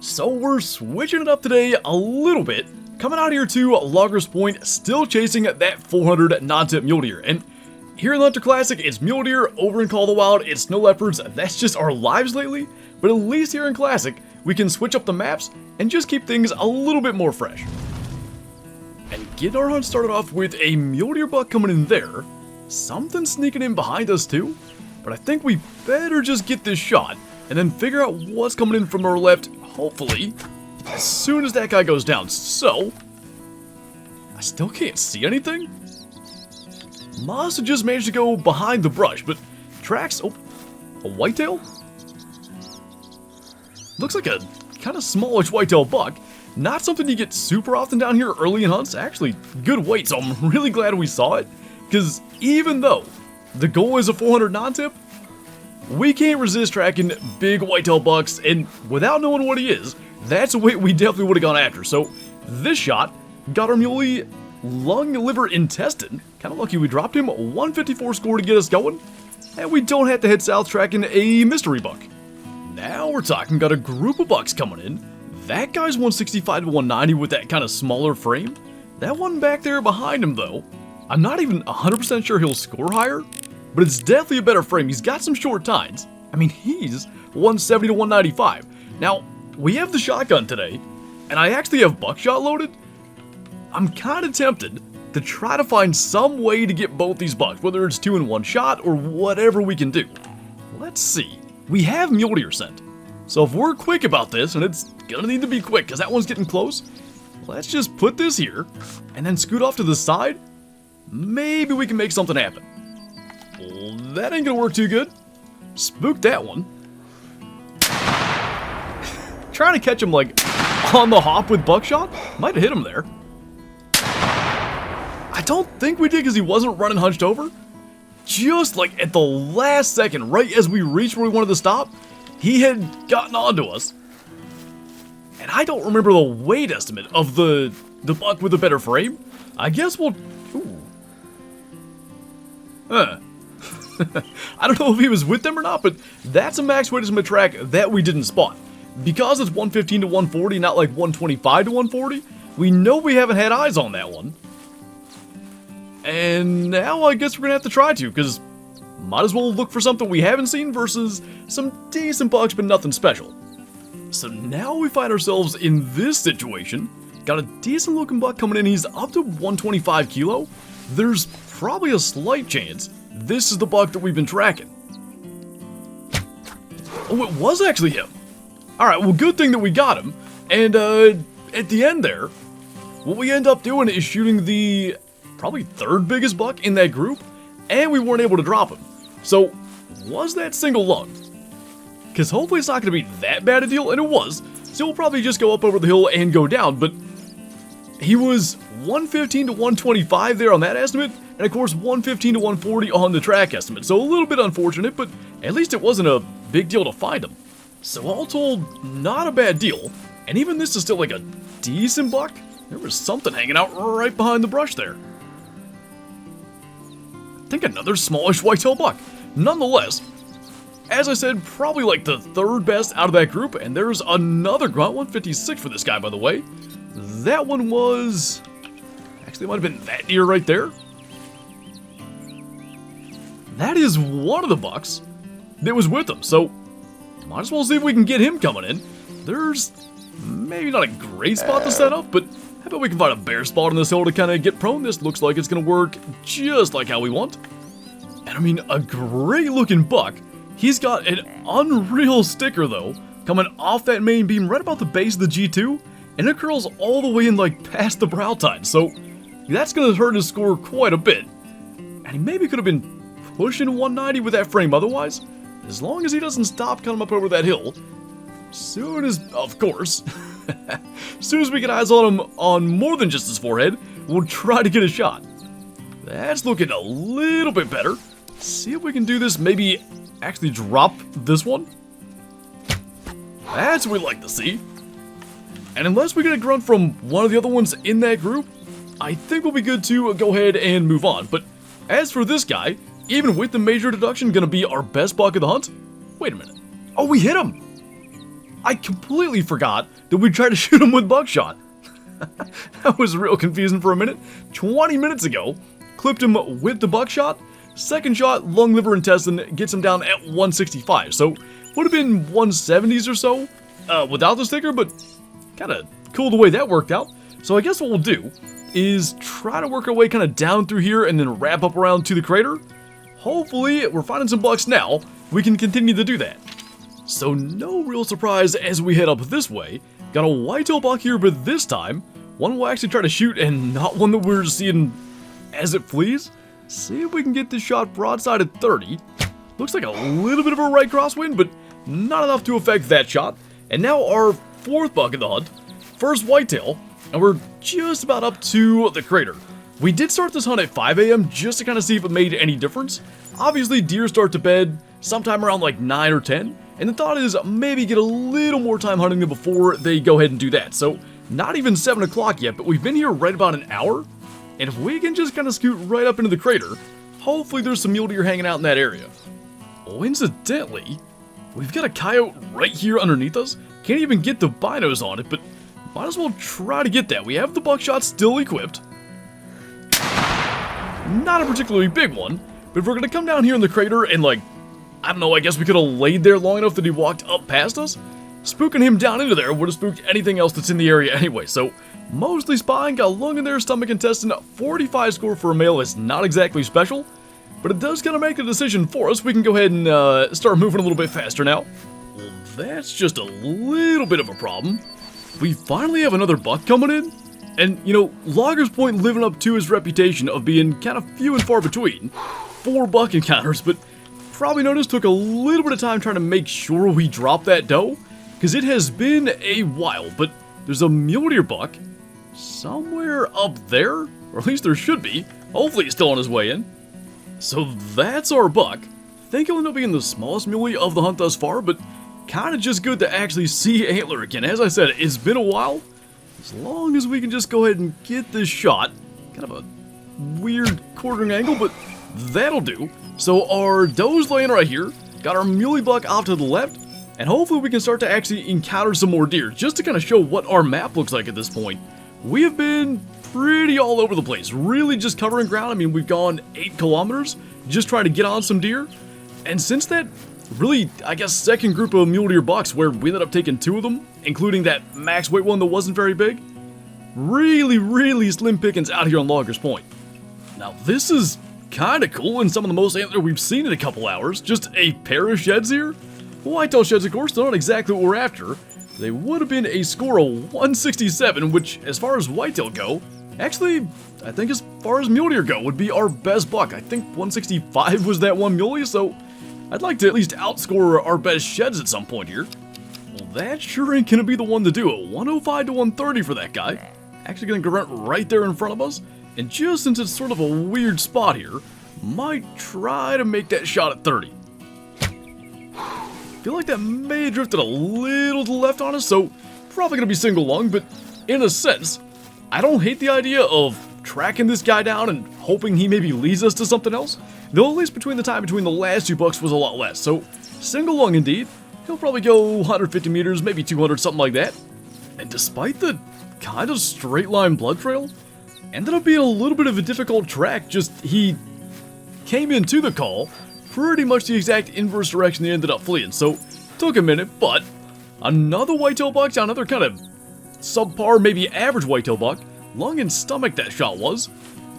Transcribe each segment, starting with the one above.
So we're switching it up today a little bit, coming out here to Loggers Point, still chasing that 400 non-tip mule deer. And here in the Hunter Classic, it's mule deer. Over in Call of the Wild, it's snow leopards. That's just our lives lately. But at least here in Classic, we can switch up the maps and just keep things a little bit more fresh. And getting our hunt started off with a mule deer buck coming in there. Something sneaking in behind us too. But I think we better just get this shot and then figure out what's coming in from our left, hopefully, as soon as that guy goes down. So, I still can't see anything. Must have just managed to go behind the brush, but tracks, oh, a whitetail? Looks like a kind of smallish whitetail buck. Not something you get super often down here early in hunts. Actually, good weight, so I'm really glad we saw it. Because even though the goal is a 400 non-tip, we can't resist tracking big whitetail bucks, and without knowing what he is, that's a weight we definitely would have gone after. So this shot got our muley lung, liver, intestine. Kind of lucky we dropped him. 154 score to get us going, and we don't have to head south tracking a mystery buck. Now we're talking, got a group of bucks coming in. That guy's 165 to 190 with that kind of smaller frame. That one back there behind him though, I'm not even 100% sure he'll score higher, but it's definitely a better frame. He's got some short tines. I mean, he's 170 to 195. Now, we have the shotgun today, and I actually have buckshot loaded. I'm kind of tempted to try to find some way to get both these bucks, whether it's 2 in 1 shot or whatever we can do. Let's see. We have mule deer scent. So if we're quick about this, and it's gonna need to be quick because that one's getting close, let's just put this here and then scoot off to the side. Maybe we can make something happen. Well, that ain't gonna work too good. Spooked that one. Trying to catch him like on the hop with buckshot. Might have hit him there. I don't think we did because he wasn't running hunched over. Just like at the last second, right as we reached where we wanted to stop, he had gotten onto us. And I don't remember the weight estimate of the buck with the better frame. I guess we'll... Ooh. Huh. I don't know if he was with them or not, but that's a max weight estimate track that we didn't spot. Because it's 115 to 140, not like 125 to 140, we know we haven't had eyes on that one. And now I guess we're gonna have to try to, because might as well look for something we haven't seen versus some decent bucks but nothing special. So now we find ourselves in this situation. Got a decent looking buck coming in. He's up to 125 kilo. There's probably a slight chance this is the buck that we've been tracking. Oh, it was actually him. Alright, well, good thing that we got him. And at the end there, what we end up doing is shooting the probably third biggest buck in that group, and we weren't able to drop him. So, was that single lung? Because hopefully it's not going to be that bad a deal, and it was. So we'll probably just go up over the hill and go down, but he was 115 to 125 there on that estimate, and of course 115 to 140 on the track estimate. So a little bit unfortunate, but at least it wasn't a big deal to find him. So all told, not a bad deal, and even this is still like a decent buck. There was something hanging out right behind the brush there. I think another smallish whitetail buck. Nonetheless, as I said, probably like the third best out of that group, and there's another grunt, 156 for this guy, by the way. That one was... actually, it might have been that deer right there. That is one of the bucks that was with him, so might as well see if we can get him coming in. There's maybe not a great spot to set up, but how about we can find a bare spot on this hill to kind of get prone? This looks like it's going to work just like how we want. And I mean, a great looking buck. He's got an unreal sticker though, coming off that main beam right about the base of the G2, and it curls all the way in like past the brow tine, so that's going to hurt his score quite a bit. And he maybe could have been pushing 190 with that frame otherwise, as long as he doesn't stop coming up over that hill. Soon as, of course, as soon as we get eyes on him on more than just his forehead, we'll try to get a shot. That's looking a little bit better. See if we can do this, maybe actually drop this one. That's what we like to see. And unless we get a grunt from one of the other ones in that group, I think we'll be good to go ahead and move on. But as for this guy, even with the major deduction, gonna be our best buck of the hunt? Wait a minute. Oh, we hit him! I completely forgot that we tried to shoot him with buckshot. That was real confusing for a minute. 20 minutes ago, clipped him with the buckshot. Second shot, lung, liver, intestine, gets him down at 165. So, would have been 170s or so without the sticker, but kind of cool the way that worked out. So I guess what we'll do is try to work our way kind of down through here and then wrap up around to the crater. Hopefully, we're finding some bucks now. We can continue to do that. So no real surprise as we head up this way. Got a whitetail buck here, but this time, one we'll actually try to shoot and not one that we're seeing as it flees. See if we can get this shot broadside at 30. Looks like a little bit of a right crosswind, but not enough to affect that shot. And now our fourth buck of the hunt. First whitetail, and we're just about up to the crater. We did start this hunt at 5 a.m. just to kind of see if it made any difference. Obviously, deer start to bed sometime around like 9 or 10, and the thought is maybe get a little more time hunting them before they go ahead and do that. So, not even 7 o'clock yet, but we've been here right about an hour, and if we can just kind of scoot right up into the crater, hopefully there's some mule deer hanging out in that area. Oh, incidentally, we've got a coyote right here underneath us. Can't even get the binos on it, but might as well try to get that. We have the buckshot still equipped. Not a particularly big one, but if we're going to come down here in the crater and like, I don't know, I guess we could have laid there long enough that he walked up past us. Spooking him down into there would have spooked anything else that's in the area anyway, so mostly spine, got lung in there, stomach, intestine, 45 score for a male is not exactly special, but it does kind of make a decision for us. We can go ahead and start moving a little bit faster now. Well, that's just a little bit of a problem. We finally have another buck coming in, and you know, Logger's Point living up to his reputation of being kind of few and far between. 4 buck encounters, but probably noticed took a little bit of time trying to make sure we drop that doe, because it has been a while, but there's a mule deer buck somewhere up there, or at least there should be. Hopefully he's still on his way in. So that's our buck. Think he'll end up being the smallest muley of the hunt thus far, but kind of just good to actually see antler again. As I said, it's been a while. As long as we can just go ahead and get this shot. Kind of a weird quartering angle, but that'll do. So our doe's laying right here. Got our muley buck off to the left. And hopefully we can start to actually encounter some more deer, just to kind of show what our map looks like at this point. We have been pretty all over the place, really just covering ground. I mean, we've gone 8 kilometers just trying to get on some deer. And since that really, I guess, second group of mule deer bucks where we ended up taking 2 of them, including that max weight one that wasn't very big, really slim pickings out here on Logger's Point. Now this is kind of cool and some of the most antler we've seen in a couple hours. Just a pair of sheds here. Whitetail sheds, of course, they're not exactly what we're after. They would have been a score of 167, which, as far as whitetail go, actually, I think as far as mule deer go, would be our best buck. I think 165 was that one muley, so I'd like to at least outscore our best sheds at some point here. Well, that sure ain't gonna be the one to do it. 105 to 130 for that guy. Actually gonna grunt right there in front of us, and just since it's sort of a weird spot here, might try to make that shot at 30. Feel like that may have drifted a little to the left on us, so probably gonna be single lung, but in a sense, I don't hate the idea of tracking this guy down and hoping he maybe leads us to something else. Though at least between the time between the last 2 bucks was a lot less, so single lung indeed. He'll probably go 150 meters, maybe 200, something like that. And despite the kind of straight line blood trail, ended up being a little bit of a difficult track. Just he came into the call pretty much the exact inverse direction they ended up fleeing, so took a minute, but another whitetail buck, another kind of subpar, maybe average whitetail buck, lung and stomach that shot was,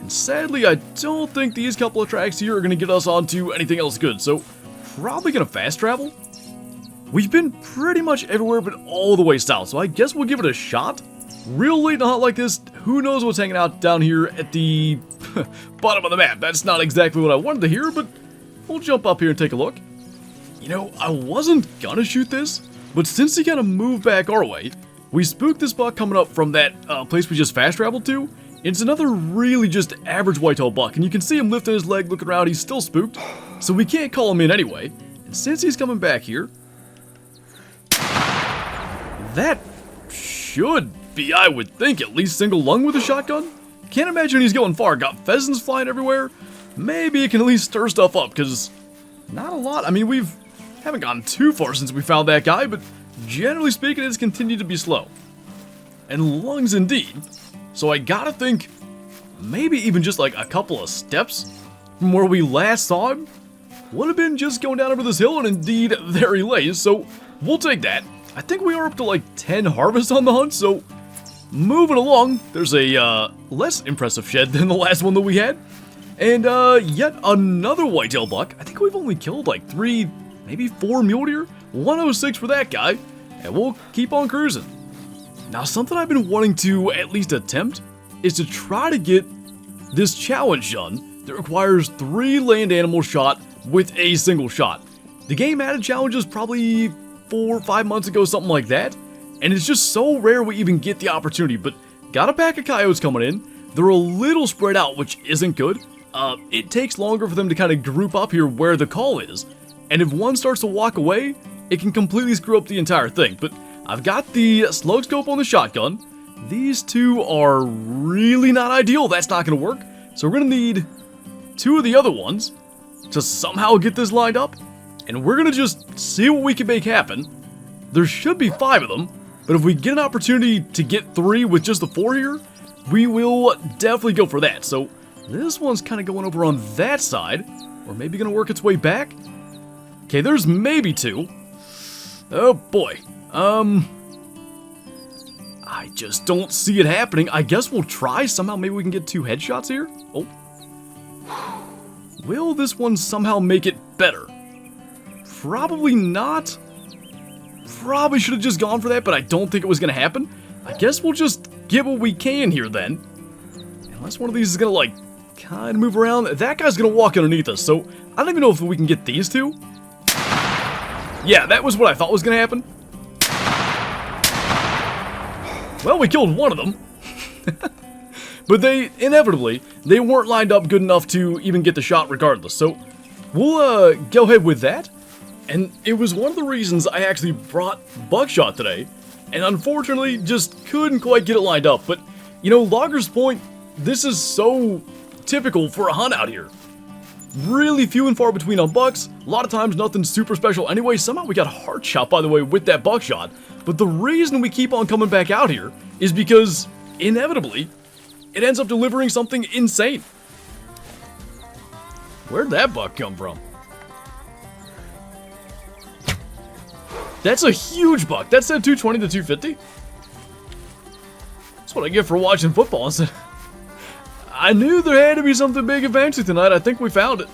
and sadly I don't think these couple of tracks here are going to get us onto anything else good, so probably going to fast travel. We've been pretty much everywhere but all the way south, so I guess we'll give it a shot. Real late in a hunt like this, who knows what's hanging out down here at the bottom of the map. That's not exactly what I wanted to hear, but we'll jump up here and take a look. You know, I wasn't gonna shoot this, but since he kind of moved back our way, we spooked this buck coming up from that place we just fast traveled to. It's another really just average whitetail buck, and you can see him lifting his leg, looking around. He's still spooked, so we can't call him in anyway. And since he's coming back here, that should be, I would think, at least single lung with a shotgun. Can't imagine he's going far. Got pheasants flying everywhere. Maybe it can at least stir stuff up, because not a lot. I mean, haven't gone too far since we found that guy, but generally speaking, it's continued to be slow. And lungs indeed. So I gotta think, maybe even just like a couple of steps from where we last saw him would have been just going down over this hill, and indeed there he lays, so we'll take that. I think we are up to like 10 harvests on the hunt, so moving along. There's a less impressive shed than the last one that we had. And yet another whitetail buck. I think we've only killed like 3, maybe 4 mule deer. 106 for that guy, and we'll keep on cruising. Now, something I've been wanting to at least attempt is to try to get this challenge done that requires 3 land animals shot with a single shot. The game added challenges probably 4 or 5 months ago, something like that, and it's just so rare we even get the opportunity. But got a pack of coyotes coming in. They're a little spread out, which isn't good. It takes longer for them to kind of group up here where the call is, and if one starts to walk away, it can completely screw up the entire thing. But I've got the slug scope on the shotgun. These 2 are really not ideal. That's not going to work. So we're going to need 2 of the other ones to somehow get this lined up. And we're going to just see what we can make happen. There should be 5 of them. But if we get an opportunity to get 3 with just the 4 here, we will definitely go for that. So this one's kind of going over on that side. Or maybe going to work its way back. Okay, there's maybe 2. Oh boy. I just don't see it happening. I guess we'll try. Somehow maybe we can get 2 headshots here. Oh. Will this one somehow make it better? Probably not. Probably should have just gone for that, but I don't think it was going to happen. I guess we'll just get what we can here then. Unless one of these is going to, like, kind of move around. That guy's going to walk underneath us, so I don't even know if we can get these 2. Yeah, that was what I thought was going to happen. Well, we killed one of them. But they weren't lined up good enough to even get the shot regardless. So we'll go ahead with that. And it was one of the reasons I actually brought buckshot today. And unfortunately, just couldn't quite get it lined up. But, you know, Logger's Point, this is so typical for a hunt out here. Really few and far between on bucks. A lot of times nothing super special anyway. Somehow we got a heart shot, by the way, with that buckshot. But the reason we keep on coming back out here is because, inevitably, it ends up delivering something insane. Where'd that buck come from? That's a huge buck. That said 220 to 250. That's what I get for watching football. I knew there had to be something big eventually tonight. I think we found it.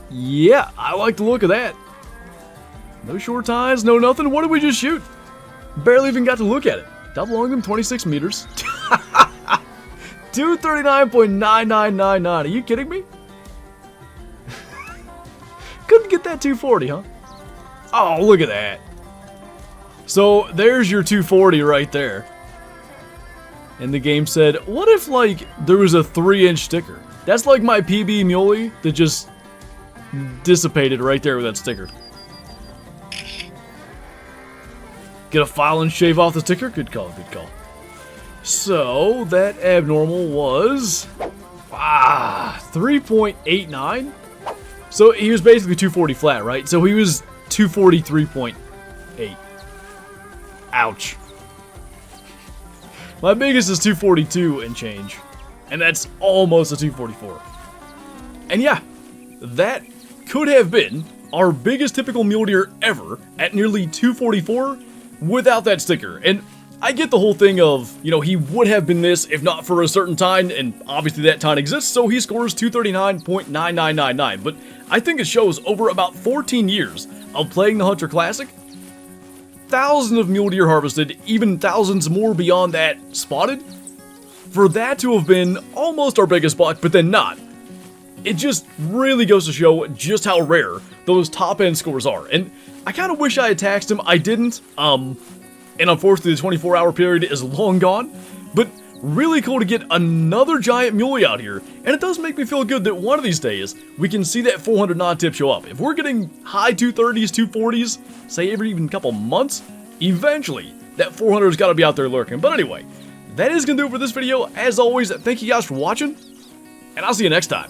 Yeah, I like the look of that. No short ties, no nothing. What did we just shoot? Barely even got to look at it. Double long them, 26 meters. 239.9999. Are you kidding me? Couldn't get that 240, huh? Oh, look at that. So there's your 240 right there. And the game said, what if, like, there was a 3-inch sticker? That's like my PB Muley that just dissipated right there with that sticker. Get a file and shave off the sticker? Good call, good call. So, that abnormal was 3.89. So, he was basically 240 flat, right? So, he was 243.8. Ouch. My biggest is 242 and change. And that's almost a 244. And yeah, that could have been our biggest typical mule deer ever at nearly 244 without that sticker. And I get the whole thing of, you know, he would have been this if not for a certain time, and obviously that time exists, so he scores 239.9999. But I think it shows over about 14 years of playing the Hunter Classic, thousands of mule deer harvested, even thousands more beyond that spotted, for that to have been almost our biggest buck, but then not. It just really goes to show just how rare those top-end scores are. And I kind of wish I had taxed him. I didn't. And unfortunately, the 24-hour period is long gone. But really cool to get another giant muley out here. And it does make me feel good that one of these days, we can see that 400 non-tip show up. If we're getting high 230s, 240s, say every even couple months, eventually, that 400's got to be out there lurking. But anyway, that is going to do it for this video. As always, thank you guys for watching, and I'll see you next time.